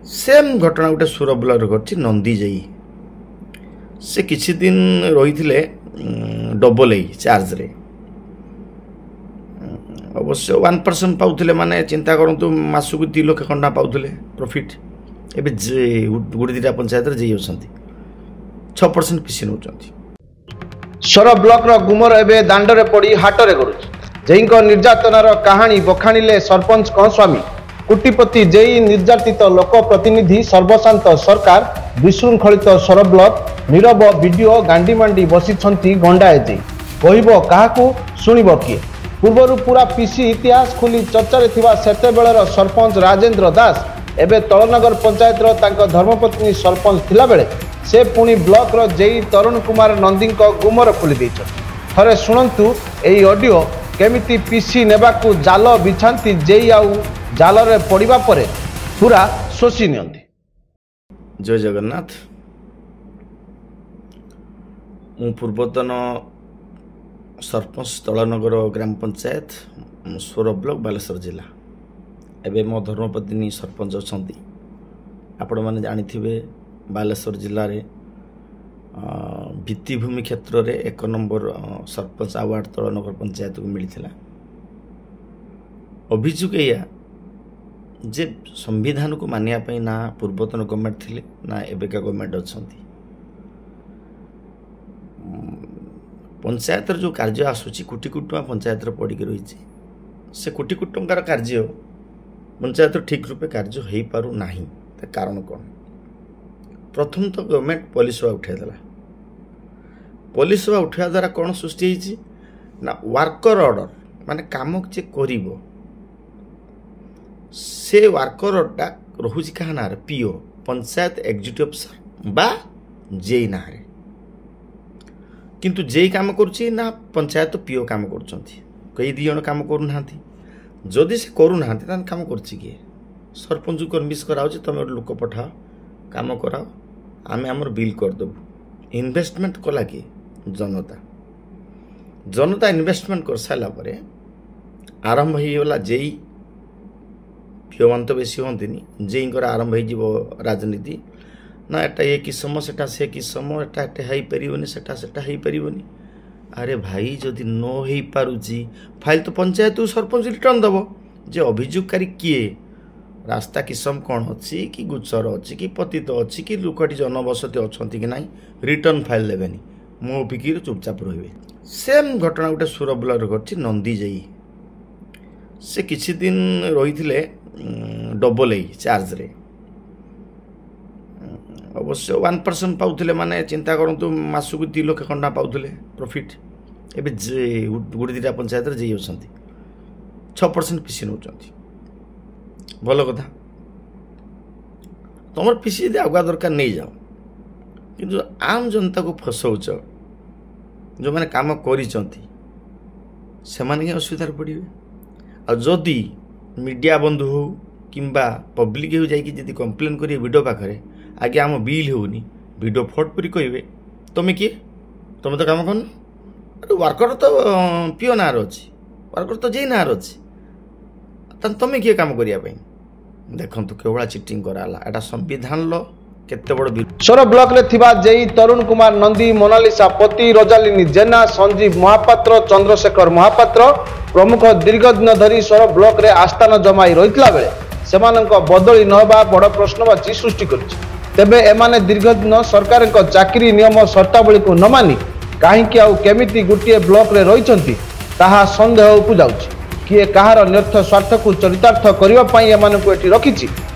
Same घटना गोटे सुर ब्लक कर नंदी जाई से किछि दिन रही थे डबल ए चार्ज रे अवश्य 1% पाउले माने चिंता करंतु मासु को 2 लाख खंडा पाउले प्रॉफिट एबे गुडी दिटा पंचायत रे जेई होसंती 6% पीसी नउचंती। सोर ब्लॉक रो गुमर एबे दांड रे पड़ी हाट रे करूछ जेइको निर्यातनार कहानी बखाणिले सरपंच को स्वामी कोटिपति जेई निर्यातित लोक प्रतिनिधि सर्वशांत सरकार विशृंखलित सोर ब्लॉक नीरव वीडियो गांडी मांडी बसी गंडाए जे कहबो काहाकू सुनिबो किए पूर्वर पूरा पीसी इतिहास खोली चर्चा थिबा सेते बेलर सरपंच राजेंद्र दास एबे तलनगर पंचायत रो तांको धर्मपत्नी सरपंच थिला बेले से पुणी ब्लॉक रो जेई तरुण कुमार नंदी गुमर खोली दैछ। थरे सुनंतु एई ऑडियो केमिति पीसी नेबाकू जाल बिछांती जेई आउ जाल रे पड़िबा परे पूरा शोषी नियंती। जय जगन्नाथ। मु पूर्वतन सरपंच तलनगर ग्राम पंचायत सोर ब्लॉक बालेश्वर जिला एबे मो धर्मपत्नी सरपंच अछंती। आपण माने जानिथिबे बालेश्वर जिले रे भित्तिभूमि क्षेत्र रे 1 नंबर सरपंच अवार्ड तलनगर पंचायत को मिलथिला। अभियोग या जे संविधान को मानिया पई ना पूर्वतन गवर्नमेंट थिले ना एबेका गवर्नमेंट अछंती। पंचायत जो कार्य आसूची कोटी कोटी टका पंचायत पड़ी रही से कोटी कोटी टंकार कार्य पंचायत ठीक रूपे कार्य हो पारु नाही। कारण कौन? प्रथम तो गवर्नमेंट पुलिस सेवा उठाइदेला। पुलिस सेवा उठाइवा द्वारा कौन सृष्टि होइछि ना वर्कर ऑर्डर माने काम जे करिवो से वर्कर ऑर्डर रहुछि कहा ना पीओ पंचायत एग्जीक्यूटिव अफिसर बा जेई ना रे किंतु जेई काम करुछि ना पंचायत पीओ काम करुछंती कई दी जण काम करू नाहंती। जदि से करू नाहंती तान काम करछि के सरपंच को कन्विंस कराउछि तमे लोक पठाओ काम कराओ आमे हमर बिल कर देबु। इन्वेस्टमेंट कला के जनता जनता इन्वेस्टमेंट कर साला परे आरंभ होई होला जेई पीओ मान तो बेसी होंतिनी जेई कर आरंभ होई जीवो राजनीति ना एटा ये किसम सेटा से किसम एटा एटा हाई परिबनी सेटा सेटा हाई परिबनी। अरे भाई जदि न हो पारुची फाइल तो पंचायत सरपंच रिटर्न दबो जे अभियोगकारी किए रास्ता किसम कौन अच्छी कि गुच्छर अच्छी कि पतित अच्छी कि लोकटी जनबसती अच्छा कि ना रिटर्न फाइल देवेनि मो फिकिर चुपचाप रही। सेम घटना गोटे सुर ब्लक कर नंदी जाई से किछि दिन रही थे डबल ए चार्ज रे अवश्य 1% पाउले माने चिंता करंतु मासु को 2 लाख खंडा पाउले प्रॉफिट एबे गुडी दिटा पंचायत रे जेई होसंती 6% पीसी नउचंती। भल कथा तुम पीसी दे आगुआ दरकार नहीं जाओ किंतु आम जनता को फसौच जो मैंने काम करिसंती सेमाने असुविधा पड़े। आ जदि मीडिया बंधु हो किंबा पब्लिक हो जाइए जदि कंप्लेन करिए वीडियो पाखरे आगे आम बिल होनी वीडियो फट परी कहे तुम किए तुम तो काम कर अरे वर्कर तो पीओ ना अच्छी वर्कर तो जेई ना अच्छी तुम किए काम करने देखु केवल चिटिंग कराला एटा संविधान लो केते बड़। सोर ब्लॉक रे थिबा जेई तरुण कुमार नंदी मोनालिसा पति रोजालिनी जेना संजीव महापात्र चंद्रशेखर महापात्र प्रमुख दीर्घ दिन धरी सोर ब्लॉक रे आस्थान जमाई रहितला बेले सेमानक बदली नबा बड़ प्रश्नवाची सृष्टि करछि। तेबे एमाने दीर्घ दिन सरकार चाकरी नियम शर्तावली को न मानी कहीं आउ केमिति गोटे ब्लॉक रे रहिछंती ताहा संदेह उपजाउछि। किए कहार न्यर्थ स्वार्थ को चरितार्थ करने एटी रखी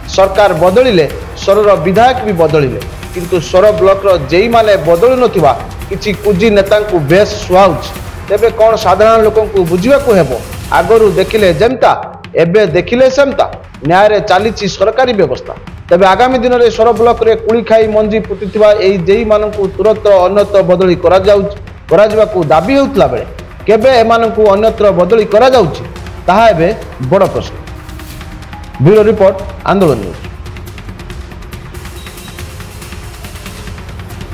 सरकार बदलिले सोर विधायक भी बदलिले किंतु सोर ब्लॉक जेई माने बदलु नथिबा किछि कुजी नेता को बेस सुहाउछि। तेबे कौन साधारण लोक को बुझिबा को हेबो आगरु देखिले जेमता एबे देखिले सेमता न्याय रे चलीछि सरकारी व्यवस्था। तेबे आगामी दिन में सोर ब्लॉक रे कुली खाई मंजी पुटिथिबा एई जेई मानकु तुरंत अन्यत्र बदली करा को दाबी होउतला बेले केबे एमानकु अन्यत्र बदली करा जाउछि ताहा एबे बड़ प्रश्न। ब्यूरो रिपोर्ट आंदोलन न्यूज।